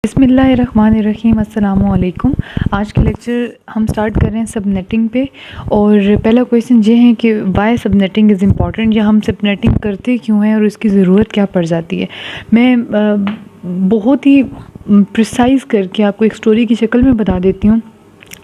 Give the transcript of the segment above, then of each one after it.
बिस्मिल्लाहिर्रहमानिर्रहीम अस्सलामुअलैकुम। आज के लेक्चर हम स्टार्ट कर रहे हैं सबनेटिंग पे। और पहला क्वेश्चन ये है कि वाई सबनेटिंग इज़ इम्पॉर्टेंट, या हम सबनेटिंग करते क्यों हैं और इसकी ज़रूरत क्या पड़ जाती है। मैं बहुत ही प्रिसाइज़ करके आपको एक स्टोरी की शक्ल में बता देती हूँ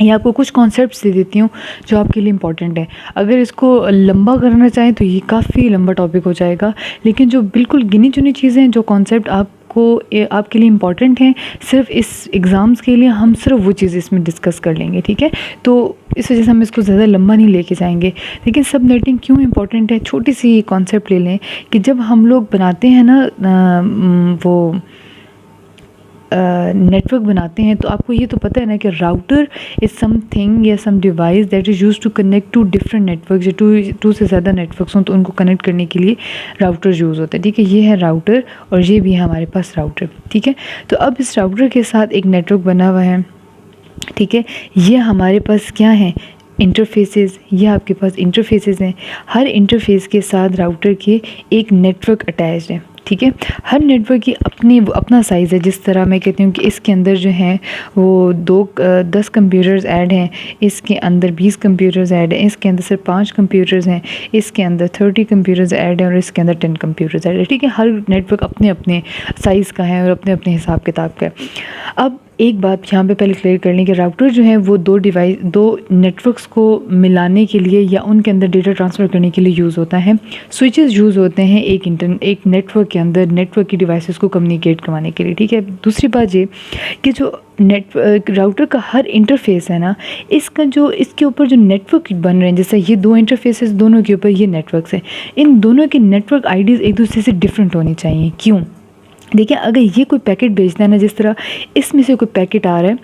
या आपको कुछ कॉन्सेप्ट्स दे देती हूँ जो आपके लिए इम्पॉर्टेंट है। अगर इसको लंबा करना चाहें तो ये काफ़ी लंबा टॉपिक हो जाएगा, लेकिन जो बिल्कुल गिनी चुनी चीज़ें हैं, जो कॉन्सेप्ट आपके लिए इम्पॉर्टेंट हैं सिर्फ इस एग्ज़ाम्स के लिए, हम सिर्फ वो चीज़ इसमें डिस्कस कर लेंगे, ठीक है। तो इस वजह से हम इसको ज़्यादा लंबा नहीं लेके जाएंगे। लेकिन सब नेटिंग क्यों इम्पॉर्टेंट है, छोटी सी कॉन्सेप्ट ले लें कि जब हम लोग बनाते हैं ना वो नेटवर्क बनाते हैं, तो आपको ये तो पता है ना कि राउटर इज़ समथिंग या some device that is use to connect to different network. जो टू से ज़्यादा नेटवर्क्स हों तो उनको कनेक्ट करने के लिए राउटर यूज़ होता है, ठीक है। ये है राउटर और ये भी है हमारे पास राउटर, ठीक है। तो अब इस राउटर के साथ एक नेटवर्क बना हुआ है, ठीक है। ये हमारे पास क्या है, इंटरफेसेस। ये आपके पास इंटरफेसेस हैं। हर इंटरफेस के साथ राउटर के एक नेटवर्क अटैच्ड है, ठीक है। हर नेटवर्क की अपना साइज़ है। जिस तरह मैं कहती हूँ कि इसके अंदर जो है वो 10 कंप्यूटर्स ऐड हैं, इसके अंदर 20 कंप्यूटर्स ऐड हैं, इसके अंदर सिर्फ 5 कंप्यूटर्स हैं, इसके अंदर 30 कंप्यूटर्स ऐड हैं और इसके अंदर 10 कंप्यूटर्स ऐड है, ठीक है। हर नेटवर्क अपने अपने साइज़ का है और अपने अपने हिसाब किताब का है। अब एक बात यहाँ पे पहले क्लियर कर लें कि राउटर जो है वो दो नेटवर्क्स को मिलाने के लिए या उनके अंदर डेटा ट्रांसफ़र करने के लिए यूज़ होता है। स्विचेस यूज़ होते हैं एक नेटवर्क के अंदर नेटवर्क की डिवाइसेस को कम्युनिकेट करवाने के लिए, ठीक है। दूसरी बात ये कि जो राउटर का हर इंटरफेस है ना, इसके ऊपर जो नेटवर्क बन रहे हैं, जैसे ये दो इंटरफेसेस, दोनों के ऊपर ये नेटवर्क्स हैं, इन दोनों के नेटवर्क आईडीज़ एक दूसरे से डिफरेंट होनी चाहिए। क्यों? देखिए, अगर ये कोई पैकेट भेजता है ना, जिस तरह इसमें से कोई पैकेट आ रहा है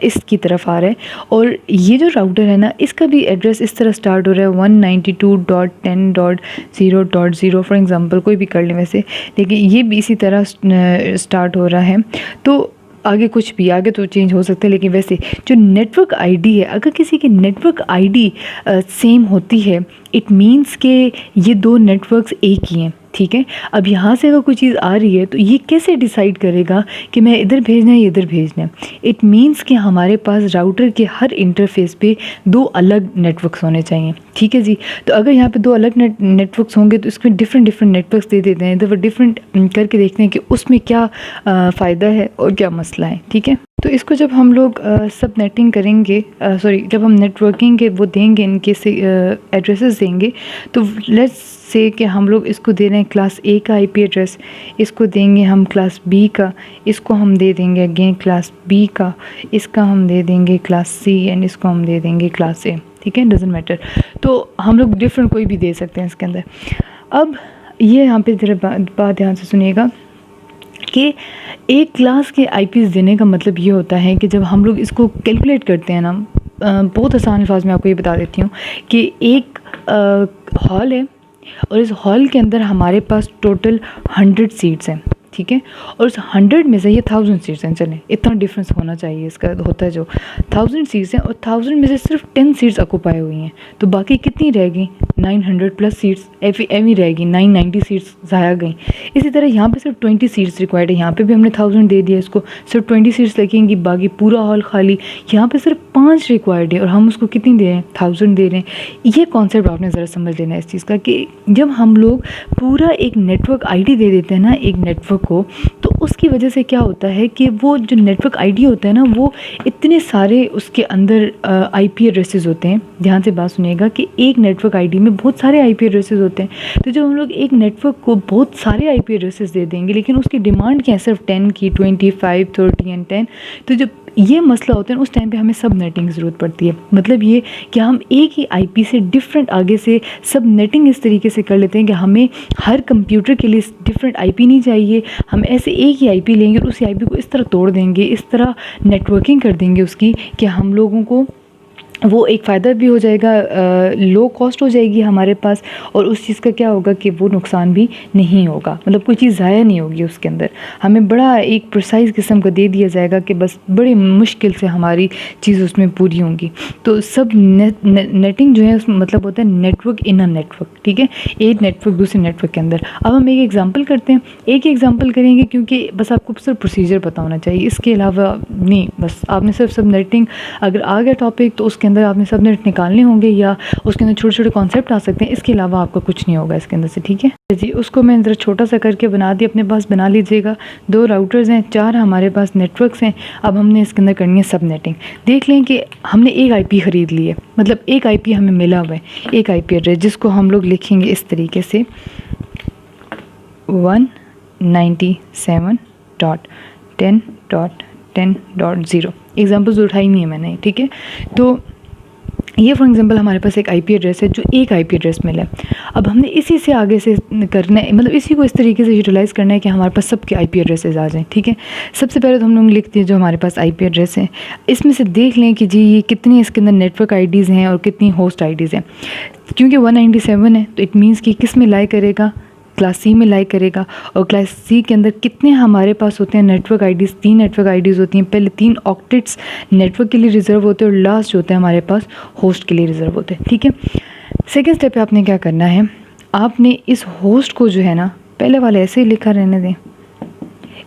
इसकी तरफ आ रहा है, और ये जो राउटर है ना, इसका भी एड्रेस इस तरह स्टार्ट हो रहा है 192.10.0.0 फॉर एग्ज़ाम्पल, कोई भी कर लें वैसे, लेकिन ये भी इसी तरह स्टार्ट हो रहा है। तो आगे कुछ भी, आगे तो चेंज हो सकता है, लेकिन वैसे जो नेटवर्क आईडी है, अगर किसी की नेटवर्क आईडी सेम होती है, इट मीन्स के ये दो नेटवर्क्स एक ही हैं, ठीक है। अब यहाँ से अगर कोई चीज़ आ रही है तो ये कैसे डिसाइड करेगा कि मैं इधर भेजना है या इधर भेजना है। इट मीन्स कि हमारे पास राउटर के हर इंटरफेस पे दो अलग नेटवर्क्स होने चाहिए, ठीक है जी। तो अगर यहाँ पे दो अलग नेटवर्क्स होंगे तो इसमें डिफरेंट नेटवर्क्स दे देते हैं, तो डिफरेंट करके देखते हैं कि उसमें क्या फ़ायदा है और क्या मसला है, ठीक है। तो इसको जब हम लोग सब नेटिंग करेंगे, जब हम नेटवर्किंग के वो देंगे, इनके एड्रेसेस देंगे, तो लेट्स से कि हम लोग इसको दे रहे हैं क्लास ए का आईपी एड्रेस, इसको देंगे हम क्लास बी का, इसको हम दे देंगे अगेन क्लास बी का, इसका हम दे देंगे क्लास सी, एंड इसको हम दे देंगे क्लास ए, ठीक है, डजेंट मैटर। तो हम लोग डिफरेंट कोई भी दे सकते हैं इसके अंदर। अब ये यहाँ पे ज़रा बात ध्यान से सुनिएगा कि एक क्लास के आईपीज़ देने का मतलब ये होता है कि जब हम लोग इसको कैलकुलेट करते हैं ना, बहुत आसान अल्फाज में आपको ये बता देती हूँ कि एक हॉल है और इस हॉल के अंदर हमारे पास टोटल 100 सीट्स हैं, ठीक है। और उस 100 में से ये 1000 सीट्स हैं, चलें इतना डिफरेंस होना चाहिए, इसका होता है जो 1000 सीट्स हैं, और 1000 में से सिर्फ 10 सीट्स ऑक्यूपाई हुई हैं, तो बाकी कितनी रहेगी, 900 प्लस सीट्स एम ही रहेगी, 990 सीट्स ज़ाया गई। इसी तरह यहाँ पे सिर्फ 20 सीट्स रिक्वायर्ड है, यहाँ पे भी हमने 1000 दे दिया, इसको सिर्फ 20 सीट्स लगेंगी, बाकी पूरा हॉल खाली। यहाँ पे सिर्फ 5 रिक्वायर्ड है और हम उसको कितनी दे रहे हैं, 1000 दे रहे हैं। ये कॉन्सेप्ट आपने ज़रा समझ लेना है इस चीज़ का कि जब हम लोग पूरा एक नेटवर्क आईडी दे देते हैं ना एक नेटवर्क को, तो उसकी वजह से क्या होता है कि वो जो नेटवर्क आईडी होता है ना, वो इतने सारे उसके अंदर आईपी एड्रेसेस होते हैं। ध्यान से बात सुनिएगा कि एक नेटवर्क आईडी में बहुत सारे आईपी एड्रेसेस होते हैं। तो जब हम लोग एक नेटवर्क को बहुत सारे आईपी एड्रेसेस दे देंगे, लेकिन उसकी डिमांड क्या है, सिर्फ 10 की, 25, 30 एंड 10, तो जब ये मसला होता है उस टाइम पे हमें सब नेटिंग की ज़रूरत पड़ती है। मतलब ये कि हम एक ही आईपी से डिफरेंट आगे से सब नेटिंग इस तरीके से कर लेते हैं कि हमें हर कंप्यूटर के लिए डिफरेंट आईपी नहीं चाहिए, हम ऐसे एक ही आईपी लेंगे और उसी आईपी को इस तरह तोड़ देंगे, इस तरह नेटवर्किंग कर देंगे उसकी कि हम लोगों को वो एक फ़ायदा भी हो जाएगा, लो कॉस्ट हो जाएगी हमारे पास, और उस चीज़ का क्या होगा कि वो नुकसान भी नहीं होगा, मतलब कोई चीज़ ज़ाया नहीं होगी उसके अंदर। हमें बड़ा एक प्रिसाइज़ किस्म का दे दिया जाएगा कि बस बड़ी मुश्किल से हमारी चीज़ उसमें पूरी होंगी। तो सब नेटिंग जो है उसमें मतलब होता है नेटवर्क इन अ नेटवर्क, ठीक है, एक नेटवर्क दूसरे नेटवर्क के अंदर। अब हम एक एग्जांपल करते हैं, एक एग्जांपल करेंगे क्योंकि बस आपको सिर्फ प्रोसीजर पता होना चाहिए, इसके अलावा नहीं, बस आपने सिर्फ सब नेटिंग अगर आ गया टॉपिक तो उसके अंदर आपने सब नेट निकालने होंगे या उसके अंदर छोटे छोटे कॉन्सेप्ट आ सकते हैं, इसके अलावा आपका कुछ नहीं होगा इसके अंदर से, ठीक है जी। उसको मैं ज़रा छोटा सा करके बना दिया, अपने पास बना लीजिएगा। 2 राउटर्स हैं, 4 हमारे पास नेटवर्क्स हैं। अब हमने इसके अंदर करनी है सब नेटिंग। देख लें कि हमने एक आईपी ख़रीद ली है, मतलब एक आईपी हमें मिला हुआ है, एक आईपी एड्रेस, जिसको हम लोग लिखेंगे इस तरीके से 197.10.10.0। एग्जाम्पल्स उठाई नहीं है मैंने, ठीक है। तो ये फॉर एग्जांपल हमारे पास एक आईपी एड्रेस है जो एक आईपी एड्रेस मिला है। अब हमने इसी से आगे से करना है, मतलब इसी को इस तरीके से यूटिलाइज़ करना है कि हमारे पास सबके आईपी एड्रेसेस आ जाएं, ठीक है। सबसे पहले तो हम लोग लिखते हैं जो हमारे पास आईपी एड्रेस है, इसमें से देख लें कि जी ये कितनी इसके अंदर नेटवर्क आईडीज़ हैं और कितनी होस्ट आईडीज़ हैं। क्योंकि 197 है तो इट मीन्स कि किस में लाई करेगा, क्लास सी में लाई करेगा। और क्लास सी के अंदर कितने हमारे पास होते हैं नेटवर्क आईडीज़, 3 नेटवर्क आईडीज़ होती हैं। पहले 3 ऑक्टेट्स नेटवर्क के लिए रिजर्व होते हैं और लास्ट जो होता है हमारे पास होस्ट के लिए रिजर्व होते हैं, ठीक है। सेकेंड स्टेप पे आपने क्या करना है, आपने इस होस्ट को जो है ना, पहले वाले ऐसे ही लिखा रहने दें,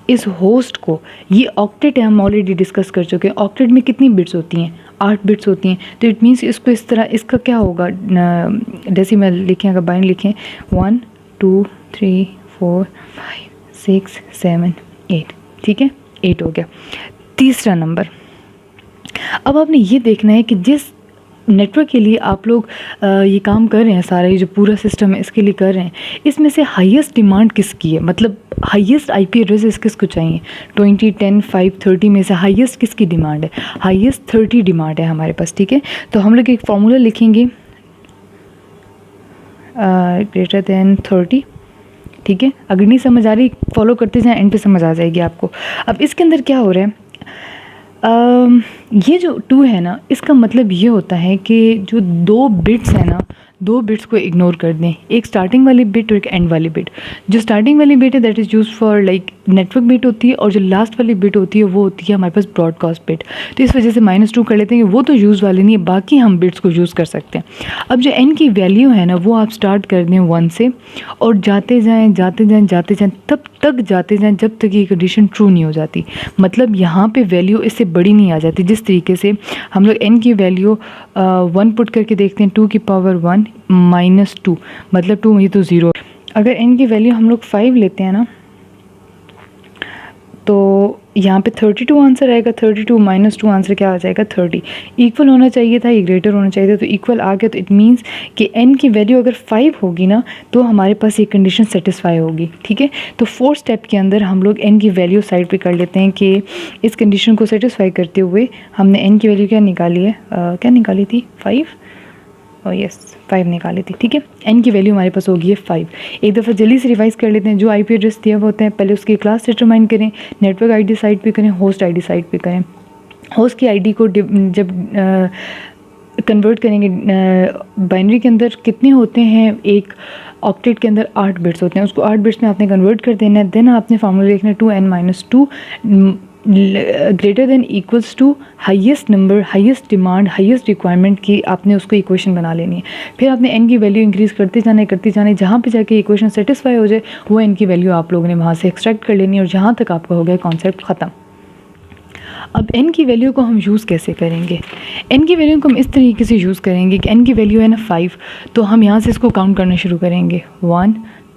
इस होस्ट को, ये ऑक्टेट है, हम ऑलरेडी डिस्कस कर चुके हैं। ऑक्टेट में कितनी बिट्स होती हैं, 8 बिट्स होती हैं। तो इट मीन्स इसको इस तरह, इसका क्या होगा, डेसिमल लिखें, अगर बाइंड लिखें 1 2 3 4 5 6 7 8, ठीक है, 8 हो गया। तीसरा नंबर, अब आपने ये देखना है कि जिस नेटवर्क के लिए आप लोग ये काम कर रहे हैं, सारा ये जो पूरा सिस्टम है इसके लिए कर रहे हैं, इसमें से हाईएस्ट डिमांड किसकी है, मतलब हाईएस्ट आईपी एड्रेसेस किसको चाहिए। 20 10 5 30 में से हाईएस्ट किसकी डिमांड है, हाईएस्ट 30 डिमांड है हमारे पास, ठीक है। तो हम लोग एक फॉर्मूला लिखेंगे ग्रेटर देन 30, ठीक है। अगर नहीं समझ आ रही फॉलो करते जाएं, एंड पे समझ आ जाएगी आपको। अब इसके अंदर क्या हो रहा है, ये जो 2 है ना, इसका मतलब ये होता है कि जो 2 बिट्स हैं ना, 2 बिट्स को इग्नोर कर दें, एक स्टार्टिंग वाली बिट और एक एंड वाली बिट। जो स्टार्टिंग वाली बिट है that is use for like network bit होती है, और जो लास्ट वाली बिट होती है वो होती है हमारे पास ब्रॉडकास्ट बिट। तो इस वजह से -2 कर लेते हैं कि वो तो यूज़ वाली नहीं है, बाकी हम बिट्स को यूज़ कर सकते हैं। अब जो एन की वैल्यू है ना, वो आप स्टार्ट कर दें 1 से, और जाते जाएँ जाते जाएँ जाते जाएँ, तब तक जाते जाएँ जब तक ये कंडीशन ट्रू नहीं हो जाती। मतलब यहाँ पे वैल्यू इससे बड़ी नहीं आ जाती। जिस तरीके से हम लोग n की वैल्यू 1 पुट करके देखते हैं, 2 की पावर 1 -2, मतलब 2 ये तो 0। अगर n की वैल्यू हम लोग 5 लेते हैं ना, तो यहाँ पे 32 आंसर आएगा। 32 -2 आंसर क्या आ जाएगा, 30। इक्वल होना चाहिए था, ये ग्रेटर होना चाहिए था, तो इक्वल आ गया। तो इट मीन्स कि n की वैल्यू अगर 5 होगी ना, तो हमारे पास ये कंडीशन सेटिस्फाई होगी, ठीक है। तो 4th स्टेप के अंदर हम लोग n की वैल्यू साइड पे कर लेते हैं कि इस कंडीशन को सेटिस्फाई करते हुए हमने n की वैल्यू क्या निकाली है, क्या निकाली थी, 5, और यस 5 निकाली थी, ठीक है। n की वैल्यू हमारे पास होगी है 5। एक दफ़ा जल्दी से रिवाइज कर लेते हैं। जो आईपी एड्रेस दिया हुआ होता है, पहले उसकी क्लास डिटरमाइन करें, नेटवर्क आईडी साइड पे करें, होस्ट आईडी साइड पे करें। होस्ट की आईडी को जब कन्वर्ट करेंगे बाइनरी के अंदर, कितने होते हैं, एक ऑक्टेट के अंदर 8 बिट्स होते हैं, उसको 8 बिट्स में आपने कन्वर्ट कर देना है। देन आपने फार्मूला लिखना है 2n-2 greater than equals to highest number, highest demand, highest requirement की आपने उसको इक्वेशन बना लेनी है। फिर आपने n की वैल्यू इंक्रीज़ करते जाने, जहाँ पे जाके इक्वेशन सेटिस्फाई हो जाए वो n की वैल्यू आप लोगों ने वहाँ से एक्सट्रैक्ट कर लेनी है, और जहाँ तक आपका हो गया कॉन्सेप्ट ख़त्म। अब n की वैल्यू को हम यूज़ कैसे करेंगे, n की वैल्यू को हम इस तरीके से यूज़ करेंगे कि n की वैल्यू है ना 5, तो हम यहाँ से इसको काउंट करना शुरू करेंगे 1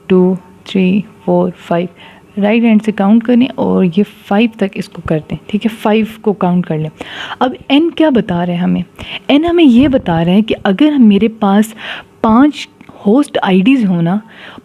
2 3 4 5, राइट हैंड से काउंट करें और ये 5 तक इसको कर दें, ठीक है। 5 को काउंट कर लें। अब n क्या बता रहे हैं हमें, n हमें ये बता रहे हैं कि अगर मेरे पास 5 होस्ट आईडीज़ होना,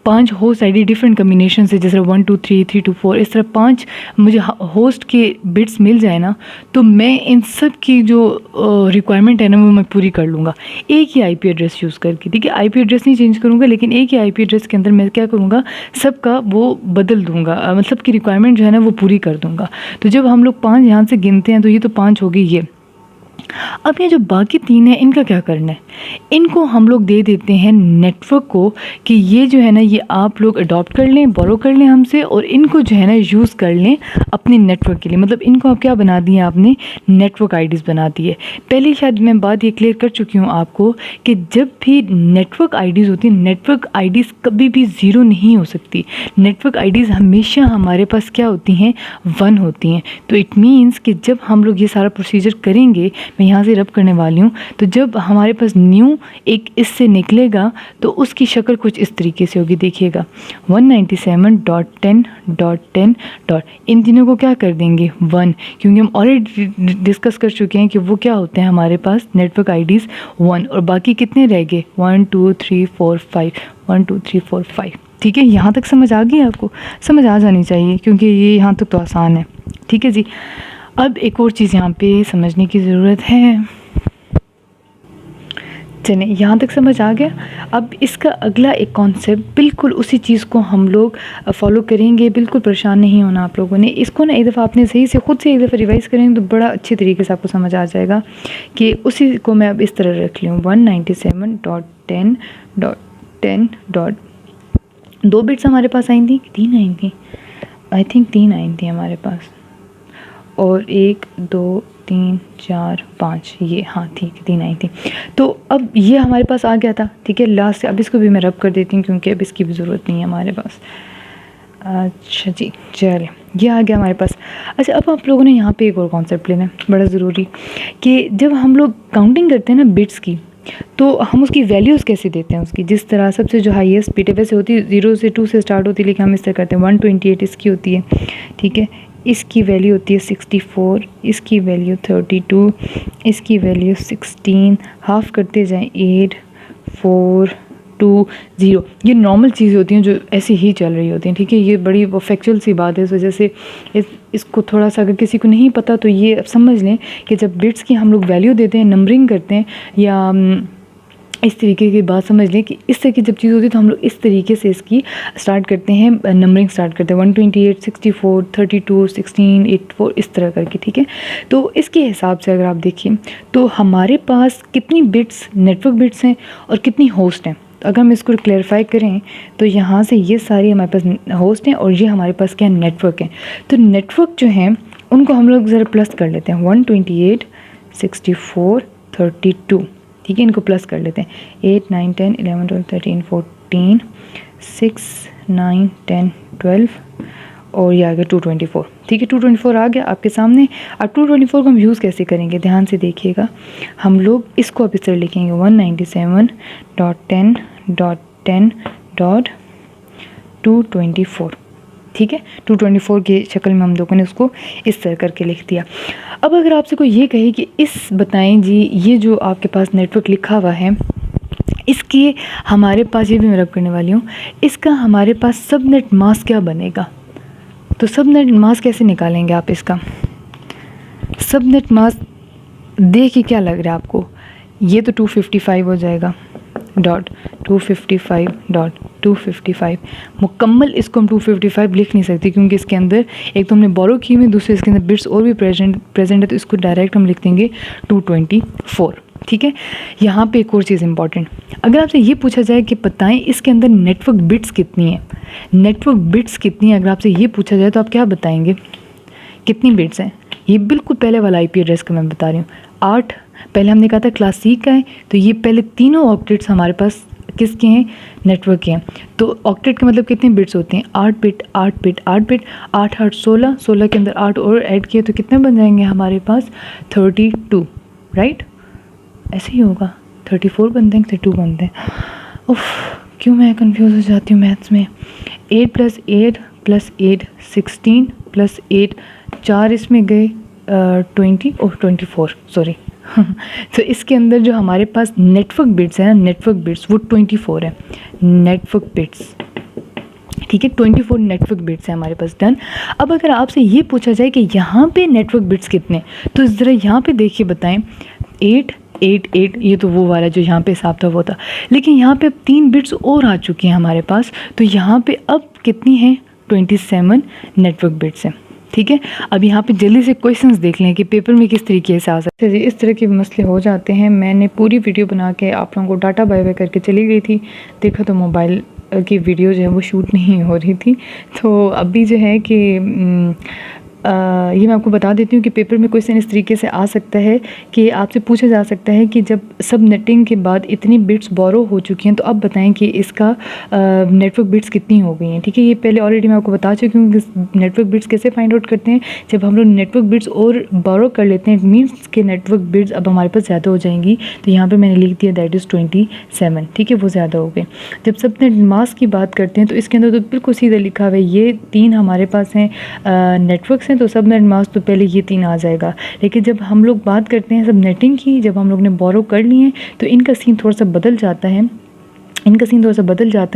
5 होस्ट आईडी डिफरेंट कम्बिनेशन से, जैसे 1 2 3 3 2 4, इस तरह 5 मुझे होस्ट के बिट्स मिल जाए ना, तो मैं इन सब की जो रिक्वायरमेंट है ना वो मैं पूरी कर लूँगा एक ही आईपी एड्रेस यूज़ करके, ठीक है। आईपी एड्रेस नहीं चेंज करूँगा, लेकिन एक ही आईपी एड्रेस के अंदर मैं क्या करूँगा, सबका वो बदल दूँगा, मतलब की रिक्वायरमेंट जो है ना वो पूरी कर दूँगा। तो जब हम लोग 5 यहाँ से गिनते हैं तो ये तो 5 हो गई, ये अब ये जो बाकी 3 है इनका क्या करना है, इनको हम लोग दे देते हैं नेटवर्क को कि ये जो है ना ये आप लोग अडॉप्ट कर लें, बोरो कर लें हमसे, और इनको जो है ना यूज़ कर लें अपने नेटवर्क के लिए। मतलब इनको आप क्या बना दिए, आपने नेटवर्क आईडीज़ बना दी है। पहले शायद मैं बात ये क्लियर कर चुकी हूँ आपको कि जब भी नेटवर्क आईडीज़ होती है, नेटवर्क आईडीज़ कभी भी ज़ीरो नहीं हो सकती। नेटवर्क आईडीज़ हमेशा हमारे पास क्या होती हैं, 1 होती हैं। तो इट मीन्स कि जब हम लोग ये सारा प्रोसीजर करेंगे, मैं यहाँ से रब करने वाली हूँ, तो जब हमारे पास न्यू एक इससे निकलेगा तो उसकी शक्ल कुछ इस तरीके से होगी। देखिएगा 197.10.10. इन तीनों को क्या कर देंगे 1, क्योंकि हम ऑलरेडी डिस्कस कर चुके हैं कि वो क्या होते हैं हमारे पास नेटवर्क आईडीज़ 1, और बाकी कितने रह गए 1 2 3 4 5, 1 2 3 4 5। ठीक है, यहाँ तक समझ आ गई आपको? समझ आ जानी चाहिए क्योंकि ये यहाँ तक तो आसान है। ठीक है जी। अब एक और चीज़ यहाँ पे समझने की ज़रूरत है। चलिए, यहाँ तक समझ आ गया। अब इसका अगला एक कॉन्सेप्ट, बिल्कुल उसी चीज़ को हम लोग फॉलो करेंगे। बिल्कुल परेशान नहीं होना आप लोगों ने। इसको ना एक दफ़ा आपने सही से खुद से एक दफ़ा रिवाइज़ करेंगे तो बड़ा अच्छे तरीके से आपको समझ आ जाएगा कि उसी को मैं अब इस तरह रख लूँ 197.10.10. 2 बिट्स हमारे पास आई थी, 3 आई थी, आई थिंक 3 आई थी हमारे पास, और 1 2 3 4 5, ये हाँ ठीक 3 आई थी। तो अब ये हमारे पास आ गया था। ठीक है, लास्ट से अब इसको भी मैं रब कर देती हूँ क्योंकि अब इसकी भी ज़रूरत नहीं है हमारे पास। अच्छा जी, चलिए ये आ गया हमारे पास। अच्छा, अब आप लोगों ने यहाँ पे एक और कॉन्सेप्ट लेना है बड़ा ज़रूरी, कि जब हम लोग काउंटिंग करते हैं ना बिट्स की, तो हम उसकी वैल्यूज़ कैसे देते हैं उसकी। जिस तरह सबसे जो हाईएस्ट बिट है वैसे होती है 0 से 2 से स्टार्ट होती है, लेकिन हम इस तरह करते हैं 128 इसकी होती है। ठीक है, इसकी वैल्यू होती है 64, इसकी वैल्यू 32, इसकी वैल्यू 16, हाफ करते जाएं 8 4 2 0। ये नॉर्मल चीज़ें होती हैं जो ऐसे ही चल रही होती हैं। ठीक है, ये बड़ी वो फैक्चुअल सी बात है, इस वजह से इसको थोड़ा सा अगर किसी को नहीं पता तो ये समझ लें कि जब बिट्स की हम लोग वैल्यू देते हैं, नंबरिंग करते हैं, या इस तरीके की बात समझ लें कि इस तरह की जब चीज़ होती है तो हम लोग इस तरीके से इसकी स्टार्ट करते हैं, नंबरिंग स्टार्ट करते हैं 128 64 32 16 84 इस तरह करके। ठीक है, तो इसके हिसाब से अगर आप देखिए तो हमारे पास कितनी बिट्स नेटवर्क बिट्स हैं और कितनी होस्ट हैं। तो अगर हम इसको क्लैरिफाई करें तो यहाँ से ये सारी हमारे पास होस्ट हैं और ये हमारे पास क्या नेटवर्क हैं। तो नेटवर्क जो हैं उनको हम लोग ज़रा प्लस कर लेते हैं 128 64 32। ठीक है, इनको प्लस कर लेते हैं 8 9 10 11 12 13 14 6 9 10 12 और ये आ गया 224। ठीक है, 224 आ गया आपके सामने। अब 224 को हम यूज़ कैसे करेंगे, ध्यान से देखिएगा। हम लोग इसको अब इस तरह लिखेंगे 197.10.10.224। ठीक है, 224 की शक्ल में हम लोगों ने उसको इस तरह करके लिख दिया। अब अगर आपसे कोई ये कहे कि इस बताएं जी, ये जो आपके पास नेटवर्क लिखा हुआ है इसके हमारे पास, ये भी मैं रब करने वाली हूँ, इसका हमारे पास सबनेट मास्क क्या बनेगा। तो सबनेट मास्क कैसे निकालेंगे आप इसका। सबनेट मास्क देख के क्या लग रहा है आपको, ये तो 255 हो जाएगा डॉट 255.255 मुकम्मल। इसको हम 255 लिख नहीं सकते क्योंकि इसके अंदर एक तो हमने बोरो की में, दूसरे इसके अंदर बिट्स और भी प्रेजेंट है, तो इसको डायरेक्ट हम लिख देंगे 224। ठीक है, यहाँ पे एक और चीज़ इंपॉर्टेंट, अगर आपसे ये पूछा जाए कि बताएं इसके अंदर नेटवर्क बिट्स कितनी है, नेटवर्क बिट्स कितनी है, अगर आपसे ये पूछा जाए तो आप क्या बताएंगे, कितनी बिट्स हैं। ये बिल्कुल पहले वाला IP एड्रेस का मैं बता रही हूँ 8। पहले हमने कहा था क्लास C का है, तो ये पहले तीनों ऑक्टेट्स हमारे पास किसके हैं, नेटवर्क के हैं। तो ऑक्टेट का मतलब कितने बिट्स होते हैं, 8 बिट 8 बिट 8 बिट 8 8 16, 16 के अंदर 8 और ऐड किए तो कितने बन जाएंगे हमारे पास 32। राइट, ऐसे ही होगा, 34 बनते हैं 32 बनते हैं। उफ, क्यों मैं कंफ्यूज हो जाती हूँ मैथ्स में। 8 + 8 + 8 16 + 8 4 इसमें गए 20 और 24 सॉरी। तो इसके अंदर जो हमारे पास नेटवर्क बिट्स है ना, नेटवर्क बिट्स वो 24 है नेटवर्क बिट्स। ठीक है, 24 नेटवर्क बिट्स है हमारे पास। डन। अब अगर आपसे ये पूछा जाए कि यहाँ पे नेटवर्क बिट्स कितने, तो ज़रा यहाँ पे देखिए बताएं 8 8 8, ये तो वो वाला जो यहाँ पे हिसाब था वो था, लेकिन यहाँ पे अब 3 बिट्स और आ चुकी हैं हमारे पास, तो यहाँ पे अब कितनी है 27 नेटवर्क बिट्स हैं। ठीक है, अब यहाँ पे जल्दी से क्वेश्चंस देख लें कि पेपर में किस तरीके से आ सकते हैं। इस तरह के मसले हो जाते हैं। मैंने पूरी वीडियो बना के आप लोगों को डाटा बाय बाय करके चली गई थी, देखा तो मोबाइल की वीडियो जो है वो शूट नहीं हो रही थी। तो अभी जो है कि ये मैं आपको बता देती हूँ कि पेपर में क्वेश्चन इस तरीके से आ सकता है कि आपसे पूछा जा सकता है कि जब सब नेटिंग के बाद इतनी बिट्स बोरो हो चुकी हैं तो अब बताएं कि इसका नेटवर्क बिट्स कितनी हो गई हैं। ठीक है, ये पहले ऑलरेडी मैं आपको बता चुकी हूँ कि नेटवर्क बिट्स कैसे फाइंड आउट करते हैं। जब हम लोग नेटवर्क बिट्स और बोरो कर लेते हैं, इट मीन्स के नेटवर्क बिट्स अब हमारे पास ज़्यादा हो जाएंगी। तो यहाँ पर मैंने लिख दिया दैट इज़ 27। ठीक है, वो ज़्यादा हो गए। जब सब नेट मास्क की बात करते हैं तो इसके अंदर तो बिल्कुल सीधा लिखा हुआ है, ये 3 हमारे पास हैं नेटवर्क्स हैं, तो सब नेट मास्क तो पहले ये 3 आ जाएगा। लेकिन जब हम लोग बात करते हैं सब नेटिंग की, जब हम लोग ने बोरो कर लिए हैं तो इनका सीन थोड़ा सा बदल जाता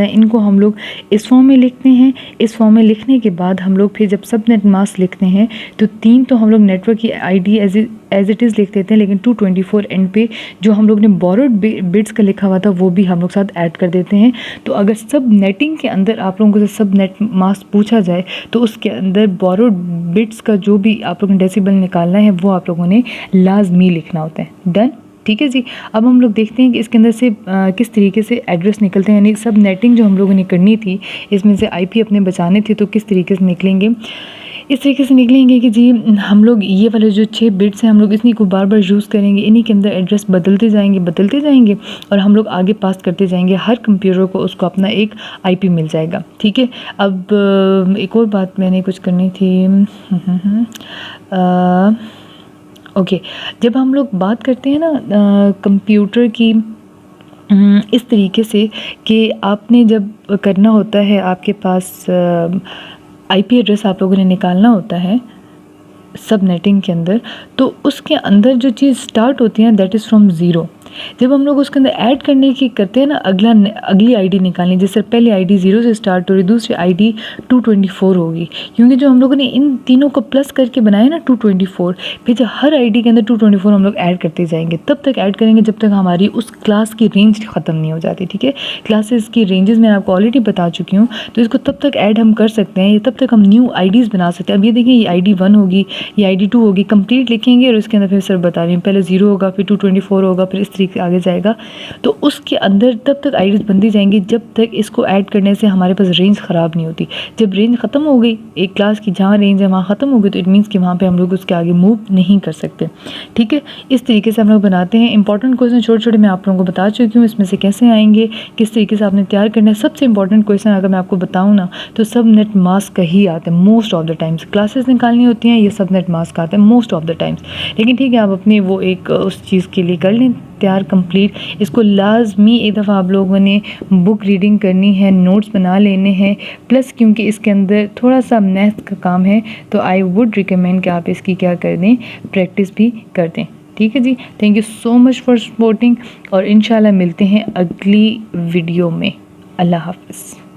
है। इनको हम लोग इस फॉर्म में लिखते हैं। इस फॉर्म में लिखने के बाद हम लोग फिर जब सब नेट मास्क लिखते हैं तो 3 तो हम लोग नेटवर्क की आईडी एज इट इज़ लिख देते हैं, लेकिन 224 एंड पे जो हम लोग ने बोरोड बिट्स का लिखा हुआ था वो भी हम लोग साथ ऐड कर देते हैं। तो अगर सब नेटिंग के अंदर आप लोगों को सब नेट मास्क पूछा जाए तो उसके अंदर बोरोड बिट्स का जो भी आप लोगों ने डेसिबल निकालना है वो आप लोगों ने लाजमी लिखना होता है। डन, ठीक है जी। अब हम लोग देखते हैं कि इसके अंदर से किस तरीके से एड्रेस निकलते हैं, यानी सब नेटिंग जो हम लोगों ने करनी थी इसमें से आईपी अपने बचाने थे तो किस तरीके से निकलेंगे। इस तरीके से निकलेंगे कि जी हम लोग ये वाले जो 6 बिट्स हैं हम लोग इन्हीं को बार बार यूज़ करेंगे, इन्हीं के अंदर एड्रेस बदलते जाएंगे और हम लोग आगे पास करते जाएंगे। हर कंप्यूटर को उसको अपना एक आईपी मिल जाएगा। ठीक है, अब एक और बात मैंने कुछ करनी थी। ओके, जब हम लोग बात करते हैं ना कंप्यूटर की इस तरीके से कि आपने जब करना होता है, आपके पास आईपी एड्रेस आप लोगों ने निकालना होता है सब नेटिंग के अंदर, तो उसके अंदर जो चीज़ स्टार्ट होती है दैट इज़ फ्रॉम 0। जब हम लोग उसके अंदर ऐड करने की करते हैं ना, अगली आईडी निकालनी, जैसे पहली आईडी 0 से स्टार्ट हो रही, दूसरी आईडी 224 होगी, क्योंकि जो हम लोगों ने इन तीनों को प्लस करके बनाया ना 224, फिर जब हर आईडी के अंदर 224 हम लोग ऐड करते जाएंगे, तब तक ऐड करेंगे जब तक हमारी उस क्लास की रेंज ख़त्म नहीं हो जाती। ठीक है, क्लासेस की रेंजेस मैं आपको ऑलरेडी बता चुकी हूँ, तो इसको तब तक ऐड हम कर सकते हैं, तब तक हम न्यू आईडीज़ बना सकते हैं। अब ये देखिए, ये आईडी 1 होगी, ये आईडी 2 होगी, कंप्लीट लिखेंगे और उसके अंदर फिर सर बता रही हूँ पहले 0 होगा, फिर 224 होगा, फिर इस तरीके आगे जाएगा। तो उसके अंदर तब तक आईडीज़ बनती जाएंगी जब तक इसको ऐड करने से हमारे पास रेंज ख़राब नहीं होती। जब रेंज ख़त्म हो गई, एक क्लास की जहाँ रेंज है वहाँ ख़त्म हो गई, तो इट मीन्स कि वहाँ पे हम लोग उसके आगे मूव नहीं कर सकते। ठीक है, इस तरीके से हम लोग बनाते हैं। इंपॉर्टेंट क्वेश्चन छोटे छोटे मैं आप लोगों को बता चुकी हूँ, इसमें से कैसे आएंगे, किस तरीके से आपने तैयार करना है। सबसे इंपॉर्टेंट क्वेश्चन अगर मैं आपको बताऊँ ना तो सब नेट मास्क का ही आता है most of the times. Classes निकालनी होती हैं, ये सब नेट मास्क आता है मोस्ट ऑफ द टाइम्स। लेकिन ठीक है, आप अपने वो एक उस चीज़ के लिए कर लें तैयार कंप्लीट। इसको लाजमी एक दफ़ा आप लोगों ने बुक रीडिंग करनी है, नोट्स बना लेने हैं, प्लस क्योंकि इसके अंदर थोड़ा सा मैथ का काम है तो आई वुड रिकमेंड कि आप इसकी क्या कर दें, प्रैक्टिस भी कर दें। ठीक है जी, thank you so much for supporting और इंशाल्लाह मिलते हैं अगली वीडियो में। अल्लाह हाफ़िज़।